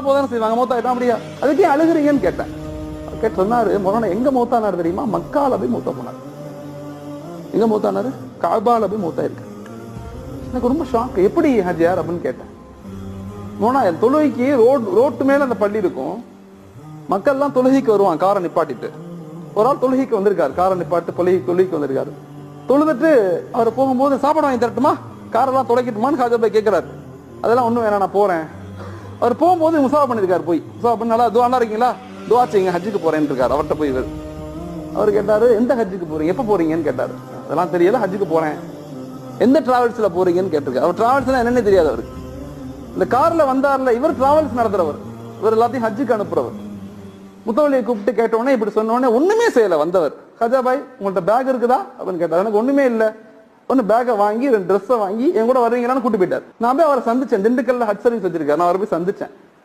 போதானே செய்வாங்க, மௌத்தா ஆயிட்டா அப்படியா, அதுக்கே அழுகுறீங்கன்னு கேட்டேன். கேட்டு சொன்னாரு, மௌலானா எங்க மௌத்தானாரு தெரியுமா? மக்கால போய் மௌத்தா போனார். எங்க மௌத்தானாரு? காபால போய் மௌத்தா இருக்கு. எனக்கு ரொம்ப ஷாக். எப்படி ஹஜ்ஜியார் அப்படின்னு கேட்டேன். மௌலானா தொழுகைக்கு ரோட்டு மேல அந்த பள்ளி இருக்கும், மக்கள் எல்லாம் தொழுகைக்கு வருவான் காரை நிப்பாட்டிட்டு. ஒரு ஆள் தொழுகைக்கு வந்திருக்காரு, காரை நிப்பாட்டு தொழுகைக்கு வந்திருக்காரு. தொழுதுட்டு அவர் போகும்போது சாப்பாடு வாங்கி தரட்டுமா, காரெல்லாம் தொலைக்கட்டுமான்னு ஹாஜா பாய் கேட்கிறாரு. அதெல்லாம் ஒண்ணும் வேணாம், நான் போறேன். அவர் போகும்போது முசாஃபா பண்ணிருக்காரு. போய் முசாஃபா பண்ணி, நல்லா துவா இருக்கீங்களா, துவா செய்யுங்க, ஹஜ்ஜுக்கு போறேன்னு இருக்காரு. அவர்கிட்ட போய் அவர் கேட்டாரு, எந்த ஹஜ்ஜுக்கு போறீங்க, எப்ப போறீங்கன்னு கேட்டாரு. அதெல்லாம் தெரியல, ஹஜ்ஜுக்கு போறேன். எந்த டிராவல்ஸ்ல போறீங்கன்னு கேட்டிருக்காரு. அவர் டிராவல்ஸ்னா என்னன்னு தெரியாது அவருக்கு. இந்த கார்ல வந்தார்ல, இவர் டிராவல்ஸ் நடத்துறவர், இவர் எல்லாத்தையும் ஹஜ்ஜுக்கு அனுப்புறவர். முத்தவலியை கூப்பிட்டு கேட்டோடனே இப்படி சொன்னோடனே ஒண்ணுமே செய்யல வந்தவர். ஹஜா பாய் உங்கள்ட்ட பேக் இருக்குதா அப்படின்னு கேட்டார். எனக்கு ஒண்ணுமே இல்லை. ஒன்னு பேக்கை வாங்கி 2 ட்ரெஸ்ஸை வாங்கி என் கூட வருவீங்களான்னு கூட்டு போயிட்டார். நான் போய் அவரை சந்திச்சேன். திண்டுக்கல்ல ஹஜ் சர்வீஸ் வச்சிருக்காரு, நான் அவரை போய் சந்திச்சேன்.